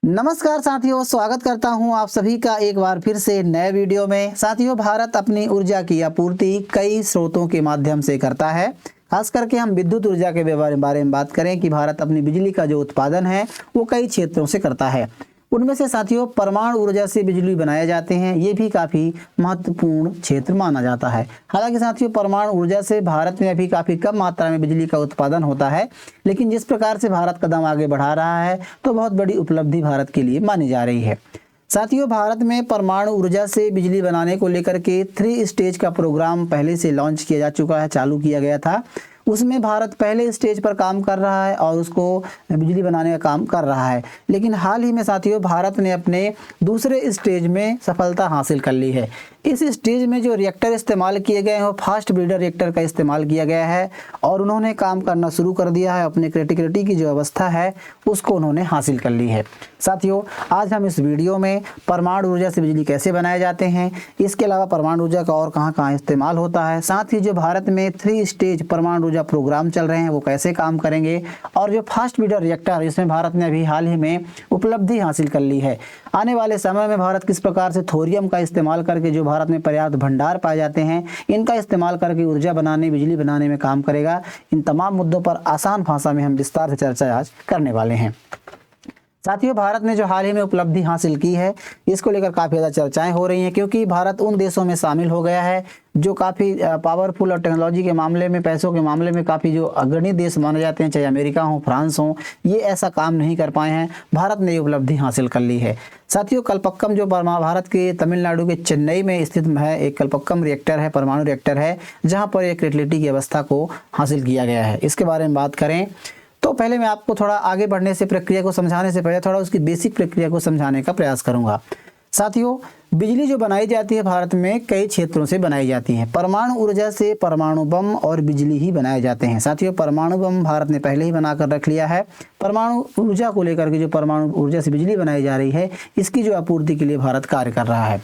नमस्कार साथियों, स्वागत करता हूं आप सभी का एक बार फिर से नए वीडियो में। साथियों, भारत अपनी ऊर्जा की आपूर्ति कई स्रोतों के माध्यम से करता है। खास करके हम विद्युत ऊर्जा के बारे में बात करें कि भारत अपनी बिजली का जो उत्पादन है वो कई क्षेत्रों से करता है। उनमें से साथियों परमाणु ऊर्जा से बिजली बनाए जाते हैं, ये भी काफ़ी महत्वपूर्ण क्षेत्र माना जाता है। हालांकि साथियों परमाणु ऊर्जा से भारत में अभी काफ़ी कम मात्रा में बिजली का उत्पादन होता है, लेकिन जिस प्रकार से भारत कदम आगे बढ़ा रहा है तो बहुत बड़ी उपलब्धि भारत के लिए मानी जा रही है। साथियों, भारत में परमाणु ऊर्जा से बिजली बनाने को लेकर के 3 स्टेज का प्रोग्राम पहले से लॉन्च किया जा चुका है, चालू किया गया था। उसमें भारत पहले स्टेज पर काम कर रहा है और उसको बिजली बनाने का काम कर रहा है। लेकिन हाल ही में साथियों भारत ने अपने दूसरे स्टेज में सफलता हासिल कर ली है। इस स्टेज में जो रिएक्टर इस्तेमाल किए गए हैं वो फास्ट ब्रीडर रिएक्टर का इस्तेमाल किया गया है और उन्होंने काम करना शुरू कर दिया है। अपने क्रिटिकलिटी की जो अवस्था है उसको उन्होंने हासिल कर ली है। साथियों, आज हम इस वीडियो में परमाणु ऊर्जा से बिजली कैसे बनाए जाते हैं, इसके अलावा परमाणु ऊर्जा का और कहाँ कहाँ इस्तेमाल होता है, साथ ही जो भारत में 3 स्टेज परमाणु ऊर्जा प्रोग्राम चल रहे हैं वो कैसे काम करेंगे, और जो फास्ट ब्रीडर रिएक्टर इसमें भारत ने अभी हाल ही में उपलब्धि हासिल कर ली है, आने वाले समय में भारत किस प्रकार से थोरियम का इस्तेमाल करके जो भारत में पर्याप्त भंडार पाए जाते हैं इनका इस्तेमाल करके ऊर्जा बनाने, बिजली बनाने में काम करेगा। इन तमाम मुद्दों पर आसान भाषा में हम विस्तार से चर्चा आज करने वाले हैं। साथियों, भारत ने जो हाल ही में उपलब्धि हासिल की है इसको लेकर काफ़ी ज़्यादा चर्चाएं हो रही हैं, क्योंकि भारत उन देशों में शामिल हो गया है जो काफ़ी पावरफुल और टेक्नोलॉजी के मामले में, पैसों के मामले में काफ़ी जो अग्रणी देश माने जाते हैं, चाहे अमेरिका हो, फ्रांस हो, ये ऐसा काम नहीं कर पाए हैं। भारत ने ये उपलब्धि हासिल कर ली है। साथियों, कलपक्कम जो भारत के तमिलनाडु के चेन्नई में स्थित है एक कलपक्कम रिएक्टर है, परमाणु रिएक्टर है, जहाँ पर एक क्रिटिकलिटी की अवस्था को हासिल किया गया है। इसके बारे में बात करें तो पहले मैं आपको थोड़ा आगे बढ़ने से, प्रक्रिया को समझाने से पहले थोड़ा उसकी बेसिक प्रक्रिया को समझाने का प्रयास करूंगा। साथियों, बिजली जो बनाई जाती है भारत में कई क्षेत्रों से बनाई जाती है। परमाणु ऊर्जा से परमाणु बम और बिजली ही बनाए जाते हैं। साथियों, परमाणु बम भारत ने पहले ही बनाकर रख लिया है। परमाणु ऊर्जा को लेकर के जो परमाणु ऊर्जा से बिजली बनाई जा रही है इसकी जो आपूर्ति के लिए भारत कार्य कर रहा है।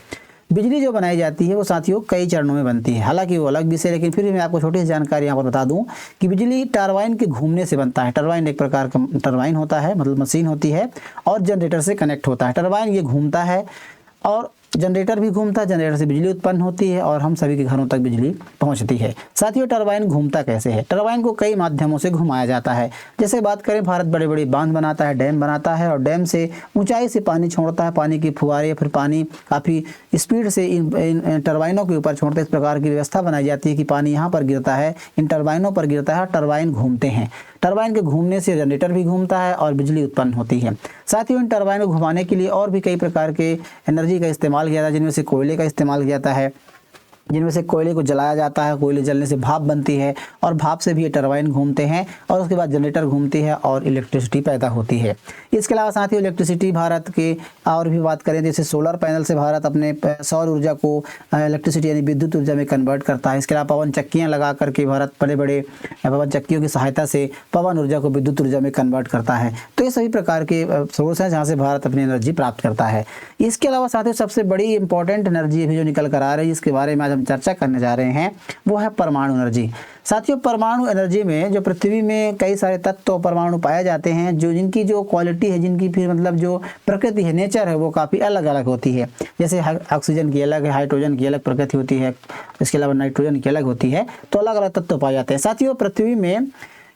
बिजली जो बनाई जाती है वो साथियों कई चरणों में बनती है, हालांकि वो अलग विषय, लेकिन फिर भी मैं आपको छोटी सी जानकारी यहाँ पर बता दूं कि बिजली टरबाइन के घूमने से बनता है। टरबाइन एक प्रकार का टरबाइन होता है, मतलब मशीन होती है, और जनरेटर से कनेक्ट होता है। टरबाइन ये घूमता है और जनरेटर भी घूमता है, जनरेटर से बिजली उत्पन्न होती है और हम सभी के घरों तक बिजली पहुंचती है। साथियों, टरबाइन घूमता कैसे है? टरबाइन को कई माध्यमों से घुमाया जाता है। जैसे बात करें, भारत बड़े बड़े बांध बनाता है, डैम बनाता है, और डैम से ऊंचाई से पानी छोड़ता है, पानी की फुहारे, फिर पानी काफ़ी स्पीड से इन टरबाइनों के ऊपर छोड़ते हैं। इस प्रकार की व्यवस्था बनाई जाती है कि पानी यहाँ पर गिरता है, इन टरबाइनों पर गिरता है, टरबाइन घूमते हैं। टरबाइन के घूमने से जनरेटर भी घूमता है और बिजली उत्पन्न होती है। साथ ही इन टरबाइन को घुमाने के लिए और भी कई प्रकार के एनर्जी का इस्तेमाल किया जाता है, जिनमें से कोयले का इस्तेमाल किया जाता है, जिनमें से कोयले को जलाया जाता है, कोयले जलने से भाप बनती है और भाप से भी ये टरबाइन घूमते हैं और उसके बाद जनरेटर घूमती है और इलेक्ट्रिसिटी पैदा होती है। इसके अलावा साथ ही इलेक्ट्रिसिटी भारत के और भी बात करें, जैसे सोलर पैनल से भारत अपने सौर ऊर्जा को इलेक्ट्रिसिटी यानी विद्युत ऊर्जा में कन्वर्ट करता है। इसके अलावा पवन चक्कियाँ लगा करके भारत बड़े बड़े पवन चक्कियों की सहायता से पवन ऊर्जा को विद्युत ऊर्जा में कन्वर्ट करता है। तो ये सभी प्रकार के सोर्स हैं जहाँ से भारत अपनी एनर्जी प्राप्त करता है। इसके अलावा साथ ही सबसे बड़ी इंपॉर्टेंट एनर्जी भी जो निकल कर आ रही है, इसके बारे में आज हम चर्चा करने जा रहे हैं, वो है परमाणु एनर्जी। साथियों, परमाणु एनर्जी में जो पृथ्वी में कई सारे तत्व परमाणु पाए जाते हैं, जो जिनकी जो क्वालिटी है, जिनकी फिर मतलब जो प्रकृति है, नेचर है, वो काफ़ी अलग अलग होती है। जैसे ऑक्सीजन की अलग है, हाइड्रोजन की अलग प्रकृति होती है, इसके अलावा नाइट्रोजन की अलग होती है, तो अलग अलग तत्व पाए जाते हैं। साथियों, पृथ्वी में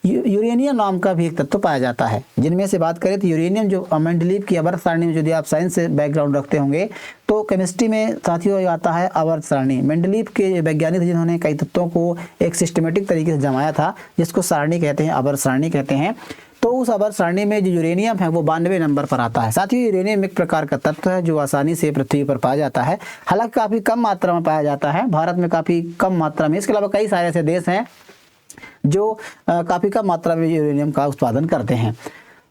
यूरेनियम नाम का भी एक तत्व पाया जाता है, जिनमें से बात करें तो यूरेनियम जो मेंडलीव की आवर्त सारणी में, यदि आप साइंस से बैकग्राउंड रखते होंगे तो केमिस्ट्री में साथियों आता है आवर्त सारणी। मेंडलीव के वैज्ञानिक जिन्होंने कई तत्वों को एक सिस्टमेटिक तरीके से जमाया था, जिसको सारणी कहते हैं, आवर्त सारणी कहते हैं। तो उस आवर्त सारणी में जो यूरेनियम है वो 92 नंबर पर आता है। साथियों, यूरेनियम एक प्रकार का तत्व है जो आसानी से पृथ्वी पर पाया जाता है, हालांकि काफ़ी कम मात्रा में पाया जाता है, भारत में काफ़ी कम मात्रा में। इसके अलावा कई सारे ऐसे देश हैं जो काफ़ी कम मात्रा में यूरेनियम का उत्पादन करते हैं।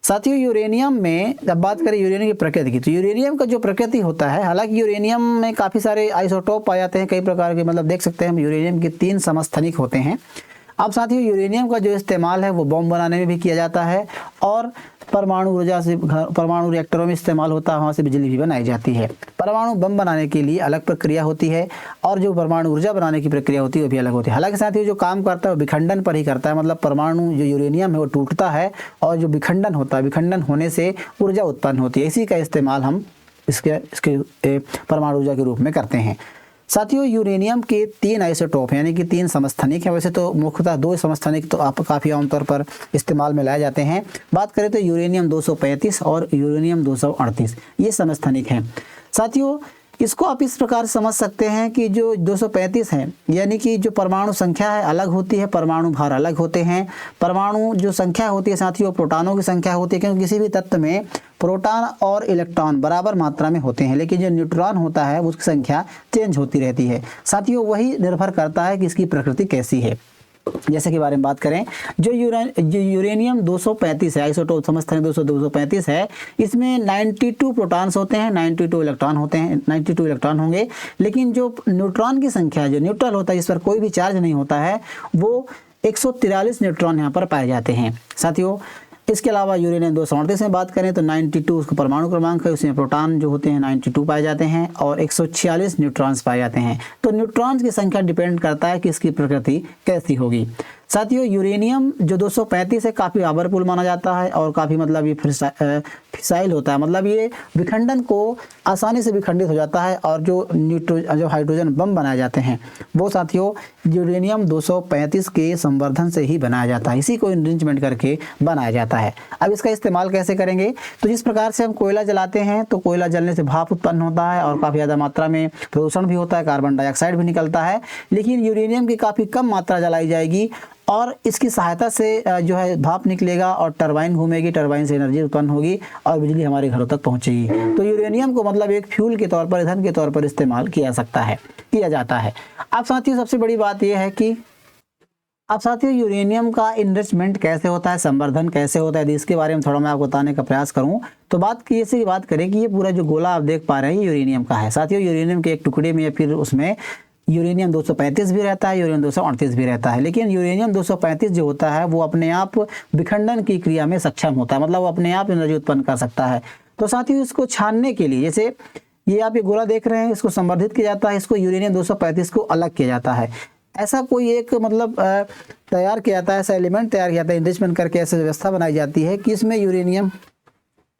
साथियों, यूरेनियम में जब बात करें यूरेनियम की प्रकृति की, तो यूरेनियम का जो प्रकृति होता है, हालांकि यूरेनियम में काफ़ी सारे आइसोटोप पाए जाते हैं, कई प्रकार के, मतलब देख सकते हैं हम यूरेनियम के 3 समस्थानिक होते हैं। अब साथियों यूरेनियम का जो इस्तेमाल है वो बम बनाने में भी किया जाता है और परमाणु ऊर्जा से परमाणु रिएक्टरों में इस्तेमाल होता है, वहाँ से बिजली भी बनाई जाती है। परमाणु बम बनाने के लिए अलग प्रक्रिया होती है और जो परमाणु ऊर्जा बनाने की प्रक्रिया होती है वो भी अलग होती है। हालांकि साथियों जो काम करता है वो विखंडन पर ही करता है, मतलब परमाणु जो यूरेनियम है वो टूटता है और जो विखंडन होता है, विखंडन होने से ऊर्जा उत्पन्न होती है। इसी का इस्तेमाल हम इसके परमाणु ऊर्जा के रूप में करते हैं। साथियों यूरेनियम के 3 आइसोटोप यानी कि 3 समस्थानिक हैं। वैसे तो मुख्यतः 2 समस्थानिक तो आप काफ़ी आमतौर पर इस्तेमाल में लाए जाते हैं। बात करें तो यूरेनियम 235 और यूरेनियम 238 ये समस्थानिक हैं। साथियों इसको आप इस प्रकार समझ सकते हैं कि जो 235 है यानी कि जो परमाणु संख्या है अलग होती है, परमाणु भार अलग होते हैं। परमाणु जो संख्या होती है साथियों प्रोटॉनों की संख्या होती है, क्योंकि किसी भी तत्व में प्रोटॉन और इलेक्ट्रॉन बराबर मात्रा में होते हैं, लेकिन जो न्यूट्रॉन होता है उसकी संख्या चेंज होती रहती है। साथियों वही निर्भर करता है कि इसकी प्रकृति कैसी है। जैसे कि बारे में बात करें, जो यूरेनियम 235 है, आइसोटोप समस्थानिक 235 है, इसमें 92 प्रोटॉन्स होते हैं, 92 इलेक्ट्रॉन होते हैं, 92 इलेक्ट्रॉन होंगे। लेकिन जो न्यूट्रॉन की संख्या जो न्यूट्रल होता है, इस पर कोई भी चार्ज नहीं होता है, वो 143 न्यूट्रॉन यहाँ पर पाए जाते हैं। साथियों इसके अलावा यूरेनियम 238 में बात करें तो 92 उसका परमाणु क्रमांक है, उसमें प्रोटॉन जो होते हैं 92 पाए जाते हैं और 146 न्यूट्रॉन्स पाए जाते हैं। तो न्यूट्रॉन्स की संख्या डिपेंड करता है कि इसकी प्रकृति कैसी होगी। साथियों यूरेनियम जो 235 है काफ़ी पावरफुल माना जाता है और काफ़ी मतलब ये फिसाइल होता है, मतलब ये विखंडन को आसानी से विखंडित हो जाता है और जो हाइड्रोजन बम बनाए जाते हैं वो साथियों यूरेनियम 235 के संवर्धन से ही बनाया जाता है, इसी को इनरिचमेंट करके बनाया जाता है। अब इसका इस्तेमाल कैसे करेंगे, तो जिस प्रकार से हम कोयला जलाते हैं तो कोयला जलने से भाप उत्पन्न होता है और काफ़ी ज़्यादा मात्रा में प्रदूषण भी होता है, कार्बन डाइऑक्साइड भी निकलता है। लेकिन यूरेनियम की काफ़ी कम मात्रा जलाई जाएगी और इसकी सहायता से जो है भाप निकलेगा और टरबाइन घूमेगी, टरबाइन से एनर्जी उत्पन्न होगी और बिजली हमारे घरों तक पहुंचेगी। तो यूरेनियम को मतलब एक फ्यूल के तौर पर, ईंधन के तौर पर इस्तेमाल किया जाता है। अब साथियों सबसे बड़ी बात यह है कि अब साथियों यूरेनियम का इनरिचमेंट कैसे होता है, संवर्धन कैसे होता है, इसके बारे में थोड़ा मैं आपको बताने का प्रयास करूं तो बात करें कि ये पूरा जो गोला आप देख पा रहे हैं यूरेनियम का है। साथियों यूरेनियम के एक टुकड़े में या फिर उसमें यूरेनियम 235 भी रहता है, यूरेनियम 238 भी रहता है। लेकिन यूरेनियम 235 जो होता है वो अपने आप विखंडन की क्रिया में सक्षम होता है, मतलब वो अपने आप एनर्जी उत्पन्न कर सकता है। तो साथियों इसको छानने के लिए, जैसे ये आप ये गोला देख रहे हैं, इसको संवर्धित किया जाता है, इसको यूरेनियम 235 को अलग किया जाता है। ऐसा कोई एक मतलब तैयार किया जाता है, ऐसा एलिमेंट तैयार किया जाता है, इनरिचमेंट करके ऐसी व्यवस्था बनाई जाती है कि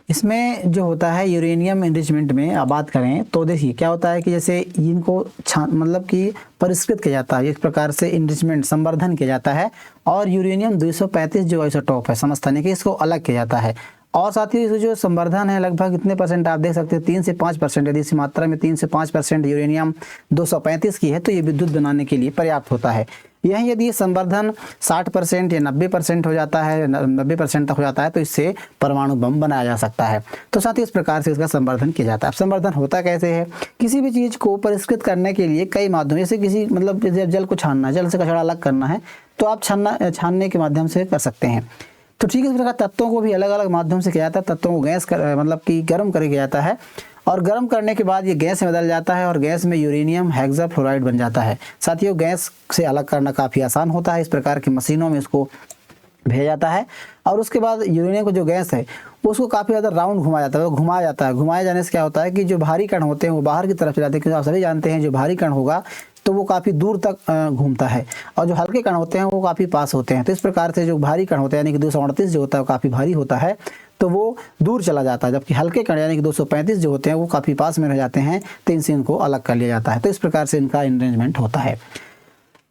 इसमें जो होता है यूरेनियम एनरिचमेंट में आप बात करें तो देखिए क्या होता है कि जैसे इनको मतलब कि परिष्कृत किया जाता है, इस प्रकार से एनरिचमेंट संवर्धन किया जाता है और यूरेनियम 235 जो आइसोटोप है समस्थानिक, इसको अलग किया जाता है। और साथ ही जो संवर्धन है लगभग कितने परसेंट आप देख सकते हैं, 3 से 5%। यदि इस मात्रा में 3 से 5% यूरेनियम 235 की है तो ये विद्युत बनाने के लिए पर्याप्त होता है। यही यदि संवर्धन 60% या 90% हो जाता है, 90% तक हो जाता है तो इससे परमाणु बम बनाया जा सकता है। तो साथ ही इस प्रकार से इसका संवर्धन किया जाता है। अब संवर्धन होता कैसे है, किसी भी चीज़ को परिष्कृत करने के लिए कई माध्यम, जैसे किसी मतलब जब जल को छानना है, जल से कचरा अलग करना है तो आप छानने के माध्यम से कर सकते हैं। तो ठीक इस प्रकार तत्वों को भी अलग अलग माध्यम से किया जाता है। तत्वों को मतलब कि गर्म करके किया जाता है और गर्म करने के बाद ये गैस में बदल जाता है और गैस में यूरेनियम हेक्साफ्लोराइड बन जाता है। साथियों गैस से अलग करना काफ़ी आसान होता है, इस प्रकार की मशीनों में इसको भेजा जाता है और उसके बाद यूरेनियम को जो गैस है उसको काफ़ी ज़्यादा राउंड घुमाया जाता है, घुमाया जाता है। घुमाए जाने से क्या होता है कि जो भारी कण होते हैं वो बाहर की तरफ चले जाते हैं, क्योंकि आप सभी जानते हैं जो भारी कण होगा तो वो काफ़ी दूर तक घूमता है और जो हल्के कण होते हैं वो काफ़ी पास होते हैं। तो इस प्रकार से जो भारी कण होते हैं यानी कि 238 जो होता है वो काफ़ी भारी होता है तो वो दूर चला जाता है, जबकि हल्के कण यानी कि 235 जो होते हैं वो काफ़ी पास में रह जाते हैं, तो इनसे इनको अलग कर लिया जाता है। तो इस प्रकार से इनका अरेंजमेंट होता है।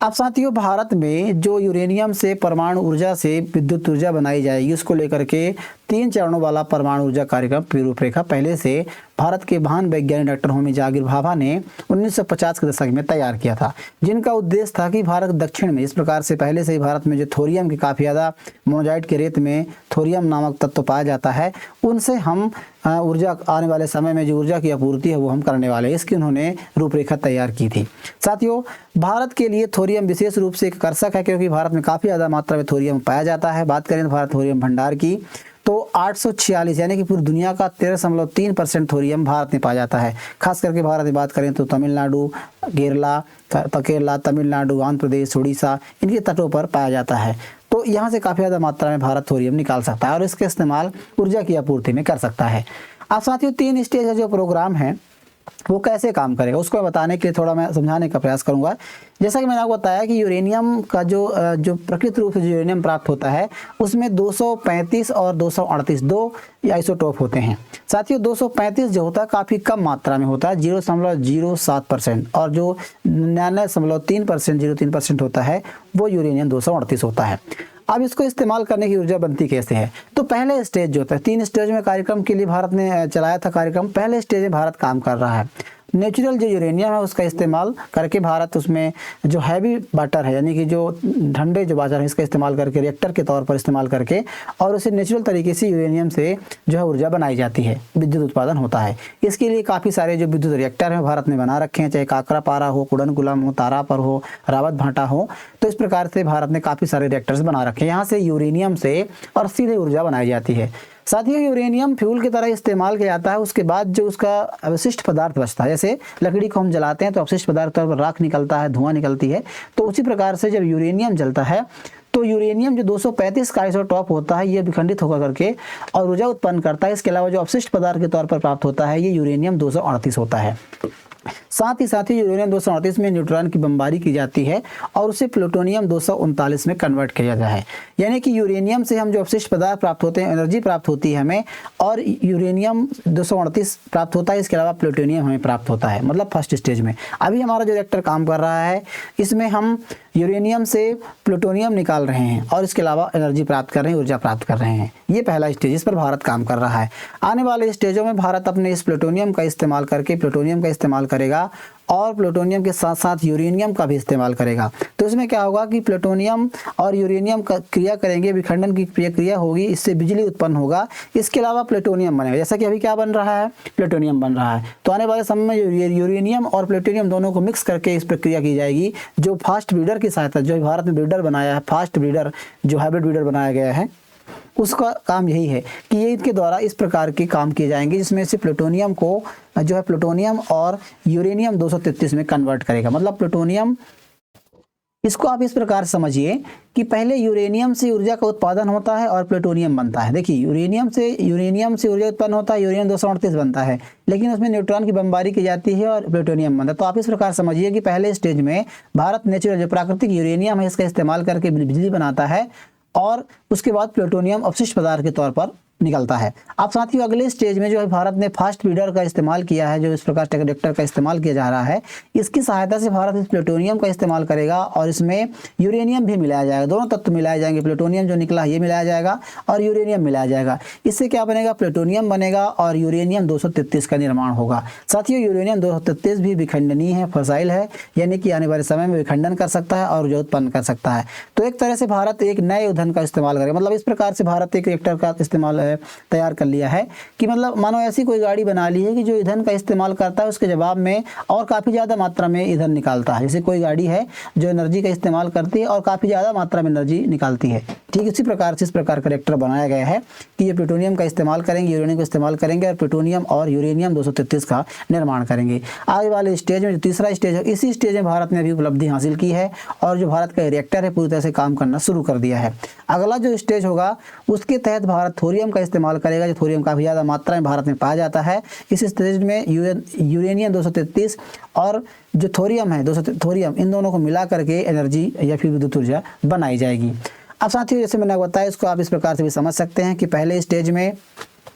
अब साथियों भारत में जो यूरेनियम से परमाणु ऊर्जा से विद्युत ऊर्जा बनाई जाएगी उसको लेकर के 3 चरणों वाला परमाणु ऊर्जा कार्यक्रम की रूपरेखा पहले से भारत के महान वैज्ञानिक डॉक्टर होमी जागीर भाभा ने 1950 के दशक में तैयार किया था, जिनका उद्देश्य था कि भारत दक्षिण में, इस प्रकार से पहले से ही भारत में जो थोरियम की काफ़ी ज़्यादा मोनोजाइट के रेत में थोरियम नामक तत्व पाया जाता है, उनसे हम ऊर्जा आने वाले समय में जो ऊर्जा की आपूर्ति है वो हम करने वाले हैं, इसकी उन्होंने रूपरेखा तैयार की थी। साथियों भारत के लिए थोरियम विशेष रूप से एक आकर्षक है, क्योंकि भारत में काफ़ी ज़्यादा मात्रा में थोरियम पाया जाता है। बात करें तो भारत थोरियम भंडार की तो 846 यानी कि पूरी दुनिया का 13.3% थोरियम भारत में पाया जाता है। खास करके भारत में बात करें तो तमिलनाडु, केरला, तमिलनाडु, आंध्र प्रदेश, उड़ीसा, इनके तटों पर पाया जाता है। तो यहाँ से काफ़ी ज़्यादा मात्रा में भारत थोरियम निकाल सकता है और इसका इस्तेमाल ऊर्जा की आपूर्ति में कर सकता है। अब साथियों 3 स्टेज का जो प्रोग्राम है वो कैसे काम करेगा उसको बताने के लिए थोड़ा मैं समझाने का प्रयास करूंगा। जैसा कि मैंने आपको बताया कि यूरेनियम का जो प्रकृत रूप से जो यूरेनियम प्राप्त होता है उसमें 235 और 238 दो आइसोटोप होते हैं। साथियों 235 जो होता है काफ़ी कम मात्रा में होता है 0.07% और जो 99.3% 0.3% होता है वो यूरेनियम 238 होता है। अब इसको इस्तेमाल करने की ऊर्जा बनती कैसे है? तो पहले स्टेज जो होता है 3 स्टेज में कार्यक्रम के लिए भारत ने चलाया था कार्यक्रम। पहले स्टेज में भारत काम कर रहा है, नेचुरल जो यूरेनियम है उसका इस्तेमाल करके भारत उसमें जो हैवी वाटर है यानी कि जो ठंडे जो वाटर है इसका इस्तेमाल करके रिएक्टर के तौर पर इस्तेमाल करके और उसे नेचुरल तरीके से यूरेनियम से जो है ऊर्जा बनाई जाती है, विद्युत उत्पादन होता है। इसके लिए काफ़ी सारे जो विद्युत रिएक्टर हैं भारत ने बना रखे हैं, चाहे काकरापारा हो, कुडनकुलम हो, तारापर हो, रावत भाटा हो। तो इस प्रकार से भारत ने काफ़ी सारे रिएक्टर्स बना रखे हैं, यहाँ से यूरेनियम से और सीधे ऊर्जा बनाई जाती है। साथियों यूरेनियम फ्यूल की तरह इस्तेमाल किया जाता है। उसके बाद जो उसका अवशिष्ट पदार्थ बचता है, जैसे लकड़ी को हम जलाते हैं तो अवशिष्ट पदार्थ पर राख निकलता है, धुआं निकलती है, तो उसी प्रकार से जब यूरेनियम जलता है तो यूरेनियम जो 235 का आइसोटॉप होता है ये विखंडित होकर करके और ऊर्जा उत्पन्न करता है। इसके अलावा जो अवशिष्ट पदार्थ के तौर पर प्राप्त होता है ये यूरेनियम 238 होता है। साथ ही यूरेनियम 238 में न्यूट्रॉन की बमबारी की जाती है और उसे प्लूटोनियम 239 में कन्वर्ट किया जाता है। यानी कि यूरेनियम से हम जो अवशिष्ट पदार्थ प्राप्त होते हैं, एनर्जी प्राप्त होती है हमें, और यूरेनियम 238 प्राप्त होता है। इसके अलावा प्लूटोनियम हमें प्राप्त होता है, मतलब फर्स्ट स्टेज में। अभी हमारा जो रिएक्टर काम कर रहा है इसमें हम यूरेनियम से प्लूटोनियम निकाल रहे हैं और इसके अलावा एनर्जी प्राप्त कर रहे हैं, ऊर्जा प्राप्त कर रहे हैं। ये पहला स्टेज, इस पर भारत काम कर रहा है। आने वाले स्टेजों में भारत अपने इस प्लूटोनियम का इस्तेमाल करके प्लूटोनियम का इस्तेमाल करेगा और प्लूटोनियम के साथ साथ यूरेनियम का भी इस्तेमाल करेगा। तो इसमें क्या होगा कि प्लूटोनियम और यूरेनियम का क्रिया करेंगे, विखंडन की प्रक्रिया होगी, इससे बिजली उत्पन्न होगा। इसके अलावा प्लूटोनियम बनेगा, जैसा कि अभी क्या बन रहा है, प्लूटोनियम बन रहा है। तो आने वाले समय में यूरेनियम और प्लूटोनियम दोनों को मिक्स करके इस प्रक्रिया की जाएगी, जो फास्ट ब्रीडर की सहायता, जो भारत ने ब्रीडर बनाया है, फास्ट ब्रीडर जो हाइब्रिड ब्रीडर बनाया गया है, उसका काम यही है कि ये इनके द्वारा इस प्रकार के काम किए जाएंगे जिसमें से प्लूटोनियम को जो है प्लूटोनियम और यूरेनियम 233 में कन्वर्ट करेगा। मतलब प्लूटोनियम, इसको आप इस प्रकार समझिए कि पहले यूरेनियम से ऊर्जा का उत्पादन होता है और प्लूटोनियम बनता है। देखिए यूरेनियम से ऊर्जा उत्पन्न होता है, यूरेनियम 238 बनता है, लेकिन उसमें न्यूट्रॉन की बमबारी की जाती है और प्लूटोनियम बनता है। तो आप इस प्रकार समझिए कि पहले स्टेज में भारत नेचुरल जो प्राकृतिक यूरेनियम है इसका इस्तेमाल करके बिजली बनाता है और उसके बाद प्लूटोनियम अपशिष्ट पदार्थ के तौर पर निकलता है। अब साथियों अगले स्टेज में जो है भारत ने फास्ट ब्रीडर का इस्तेमाल किया है, जो इस प्रकार रिएक्टर का इस्तेमाल किया जा रहा है, इसकी सहायता से भारत इस प्लूटोनियम का इस्तेमाल करेगा और इसमें यूरेनियम भी मिलाया जाएगा। दोनों तत्व मिलाए जाएंगे, प्लूटोनियम जो निकला ये मिलाया जाएगा और यूरेनियम मिलाया जाएगा। इससे क्या बनेगा, प्लूटोनियम बनेगा और यूरेनियम 233 का निर्माण होगा। साथियों यूरेनियम 233 भी विखंडनीय है, फसाइल है, यानी कि आने वाले समय में विखंडन कर सकता है और ऊर्जा उत्पन्न कर सकता है। तो एक तरह से भारत एक नए ईंधन का इस्तेमाल करेगा। मतलब इस प्रकार से भारत एक रिएक्टर का इस्तेमाल तैयार कर लिया है कि मतलब मानो ऐसी कोई गाड़ी बना ली है कि जो ईंधन का इस्तेमाल करता है उसके जवाब में और काफ़ी ज़्यादा मात्रा में ईंधन निकालता है। जैसे कोई गाड़ी है जो एनर्जी का इस्तेमाल करती है और काफ़ी ज़्यादा मात्रा में एनर्जी निकालती है, ठीक इसी प्रकार से इस प्रकार का रिएक्टर बनाया गया है कि ये प्लूटोनियम का इस्तेमाल करेंगे, यूरेनियम का इस्तेमाल करेंगे और प्लूटोनियम और यूरेनियम 233 का निर्माण करेंगे। आगे वाले स्टेज में जो तीसरा स्टेज है, इसी स्टेज में भारत ने अभी उपलब्धि हासिल की है और जो भारत का रिएक्टर है पूरी तरह से काम करना शुरू कर दिया है। अगला जो स्टेज होगा उसके तहत भारत थोरियम का इस्तेमाल करेगा, जो थोरियम काफ़ी ज़्यादा मात्रा में भारत में पाया जाता है। इस स्टेज में यूरेनियम 233 और जो थोरियम है थोरियम, इन दोनों को मिला करके एनर्जी या फिर विद्युत ऊर्जा बनाई जाएगी। अब साथियों जैसे मैंने बताया, इसको आप इस प्रकार से भी समझ सकते हैं कि पहले स्टेज में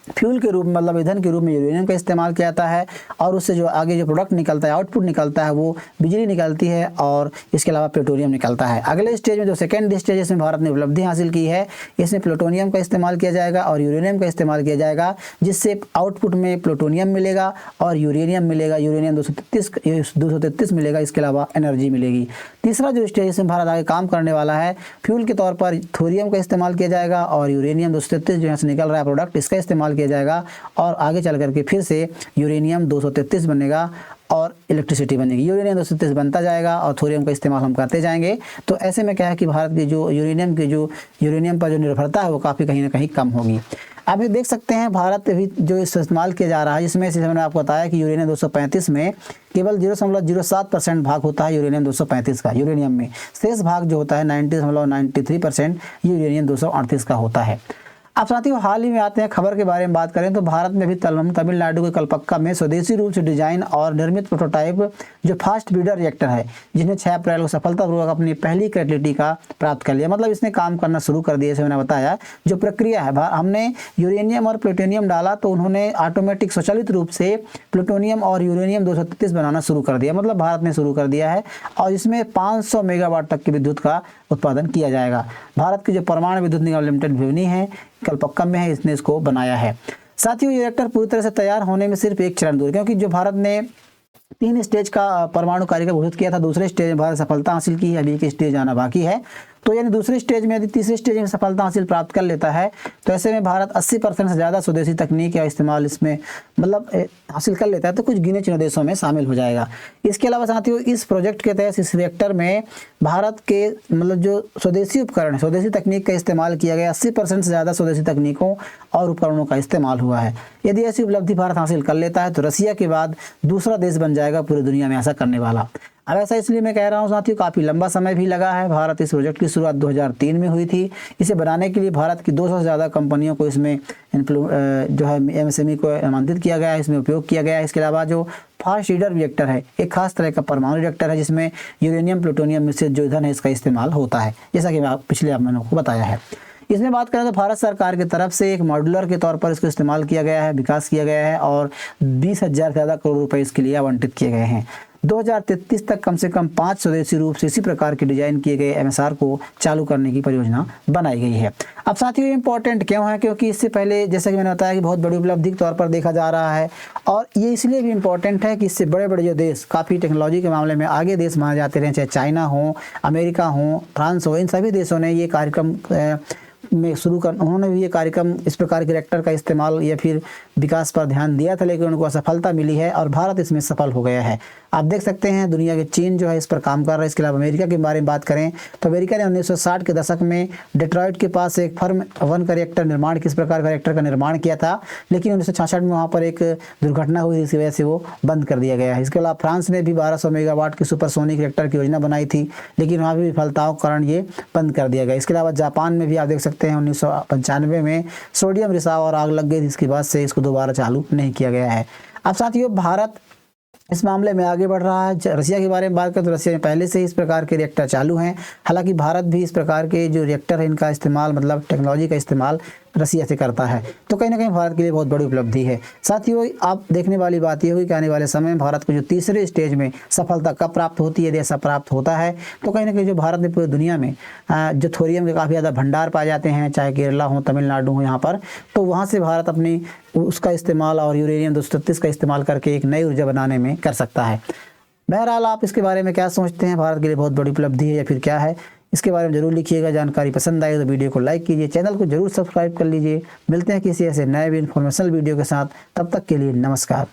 फ्यूल के रूप में, मतलब ईंधन के रूप में यूरेनियम का इस्तेमाल किया जाता है और उससे जो आगे जो प्रोडक्ट निकलता है, आउटपुट निकलता है, वो बिजली निकलती है और इसके अलावा प्लूटोनियम निकलता है। अगले स्टेज में जो सेकेंड स्टेज है इसमें भारत ने उपलब्धि हासिल की है, इसमें प्लूटोनियम का इस्तेमाल किया जाएगा और यूरेनियम का इस्तेमाल किया जाएगा, जिससे आउटपुट में प्लूटोनियम मिलेगा और यूरेनियम मिलेगा, यूरेनियम 233 मिलेगा, इसके अलावा एनर्जी मिलेगी। तीसरा जो स्टेज इसमें भारत आगे काम करने वाला है, फ्यूल के तौर पर थोरियम का इस्तेमाल किया जाएगा और यूरेनियम 233 जो यहाँ से निकल रहा है प्रोडक्ट, इसका इस्तेमाल किया जाएगा और आगे चल करके फिर से यूरेनियम 233 बनेगा और इलेक्ट्रिसिटी बनेगी। यूरेनियम 233 बनता जाएगा और थोरियम का इस्तेमाल हम करते जाएंगे। तो ऐसे में क्या है कि भारत की जो यूरेनियम पर जो निर्भरता है वो काफ़ी कहीं ना कहीं कम होगी। आप ये देख सकते हैं भारत अभी जो इस्तेमाल किया जा रहा है, जिसमें से मैंने आपको बताया कि यूरेनियम 235 में केवल 0.07% भाग होता है यूरेनियम 235 का यूरेनियम में, शेष भाग जो होता है 90.93% यूरेनियम 238 का होता है। अब साथियों हाल ही में आते हैं खबर के बारे में बात करें तो भारत में भी तमिलनाडु के कलपक्का में स्वदेशी रूप से डिजाइन और निर्मित प्रोटोटाइप जो फास्ट ब्रीडर रिएक्टर है, जिसने 6 अप्रैल को सफलतापूर्वक अपनी पहली क्रेडिबिलिटी का प्राप्त कर लिया, मतलब इसने काम करना शुरू कर दिया। जैसे मैंने बताया जो प्रक्रिया है, हमने यूरेनियम और प्लूटोनियम डाला तो उन्होंने ऑटोमेटिक स्वचालित रूप से प्लूटोनियम और यूरेनियम 233 बनाना शुरू कर दिया, मतलब भारत ने शुरू कर दिया है। और इसमें 500 मेगावाट तक की विद्युत का उत्पादन किया जाएगा। भारत की जो परमाणु विद्युत निगम लिमिटेड भिवनी है, कलपक्कम में है, इसने इसको बनाया है। साथियों ये रिएक्टर पूरी तरह से तैयार होने में सिर्फ एक चरण दूर, क्योंकि जो भारत ने 3 स्टेज का परमाणु कार्यक्रम घोषित किया था, दूसरे स्टेज में भारत सफलता हासिल की है, अभी एक स्टेज आना बाकी है। तो यानी दूसरे स्टेज में यदि तीसरे स्टेज में सफलता हासिल प्राप्त कर लेता है तो ऐसे में भारत 80% से ज़्यादा स्वदेशी तकनीक या इस्तेमाल इसमें मतलब हासिल कर लेता है, तो कुछ गिने चुने देशों में शामिल हो जाएगा। इसके अलावा साथियों इस प्रोजेक्ट के तहत इस रिएक्टर में भारत के मतलब जो स्वदेशी उपकरण है, स्वदेशी तकनीक का इस्तेमाल किया गया, 80% से ज़्यादा स्वदेशी तकनीकों और उपकरणों का इस्तेमाल हुआ है। यदि ऐसी उपलब्धि भारत हासिल कर लेता है तो रसिया के बाद दूसरा देश बन जाएगा पूरी दुनिया में ऐसा करने वाला। अब ऐसा इसलिए मैं कह रहा हूँ साथियों, काफ़ी लंबा समय भी लगा है। भारत इस प्रोजेक्ट की शुरुआत 2003 में हुई थी। इसे बनाने के लिए भारत की 200 से ज़्यादा कंपनियों को इसमें जो है MSME को आमंत्रित किया गया है, इसमें उपयोग किया गया है। इसके अलावा जो फास्ट ब्रीडर रिएक्टर है, एक खास तरह का परमाणु रिएक्टर है जिसमें यूरेनियम प्लूटोनियम मिश्रित जो ईंधन है इसका इस्तेमाल होता है, जैसा कि मैंने आपको बताया है। इसमें बात करें तो भारत सरकार की तरफ से एक मॉड्यूलर के तौर पर इसको इस्तेमाल किया गया है, विकास किया गया है और 20,000 से ज़्यादा करोड़ रुपए इसके लिए आवंटित किए गए हैं। 2033 तक कम से कम 5 स्वदेशी रूप से इसी प्रकार के डिजाइन किए गए MSR को चालू करने की परियोजना बनाई गई है। अब साथियों ये इंपॉर्टेंट क्यों है, क्योंकि इससे पहले जैसा कि मैंने बताया कि बहुत बड़ी उपलब्धि के तौर पर देखा जा रहा है, और ये इसलिए भी इम्पोर्टेंट है कि इससे बड़े बड़े जो देश काफ़ी टेक्नोलॉजी के मामले में आगे देश माने जाते रहे, चाहे चाइना हो, अमेरिका हो, फ्रांस हो, इन सभी देशों ने ये कार्यक्रम में उन्होंने भी ये कार्यक्रम इस प्रकार के रिएक्टर का इस्तेमाल या फिर विकास पर ध्यान दिया था, लेकिन उनको असफलता मिली है और भारत इसमें सफल हो गया है। आप देख सकते हैं दुनिया के चीन जो है इस पर काम कर रहा है। इसके अलावा अमेरिका के बारे में बात करें तो अमेरिका ने 1960 के दशक में डेट्रॉइट के पास एक फर्म 1 का रिएक्टर निर्माण किस प्रकार का रिएक्टर का निर्माण किया था, लेकिन 1966 में वहाँ पर एक दुर्घटना हुई जिसकी वजह से वो बंद कर दिया गया है। इसके अलावा फ्रांस ने भी 1200 मेगावाट की सुपरसोनिक रिएक्टर की योजना बनाई थी, लेकिन वहाँ भी विफलताओं के कारण ये बंद कर दिया गया। इसके अलावा जापान में भी आप देख सकते हैं 1995 में सोडियम रिसाव और आग लग गई, जिसके बाद से इसको दोबारा चालू नहीं किया गया है। अब साथियों भारत इस मामले में आगे बढ़ रहा है। रसिया के बारे में बात करें तो रसिया में पहले से ही इस प्रकार के रिएक्टर चालू हैं। हालांकि भारत भी इस प्रकार के जो रिएक्टर है इनका इस्तेमाल मतलब टेक्नोलॉजी का इस्तेमाल रसिया से करता है, तो कहीं ना कहीं भारत के लिए बहुत बड़ी उपलब्धि है। साथियों आप देखने वाली बात ये हुई कि आने वाले समय में भारत को जो तीसरे स्टेज में सफलता कब प्राप्त होती है, यदि ऐसा प्राप्त होता है तो कहीं ना कहीं जो भारत में पूरी दुनिया में जो थोरियम के काफ़ी ज़्यादा भंडार पाए जाते हैं, चाहे केरला हो, तमिलनाडु हो, यहाँ पर तो वहाँ से भारत अपनी उसका इस्तेमाल और यूरेनियम 233 का इस्तेमाल करके एक नई ऊर्जा बनाने में कर सकता है। बहरहाल आप इसके बारे में क्या सोचते हैं, भारत के लिए बहुत बड़ी उपलब्धि है या फिर क्या है, इसके बारे में जरूर लिखिएगा। जानकारी पसंद आई तो वीडियो को लाइक कीजिए, चैनल को जरूर सब्सक्राइब कर लीजिए। मिलते हैं किसी ऐसे नए भी इन्फॉर्मेशनल वीडियो के साथ, तब तक के लिए नमस्कार।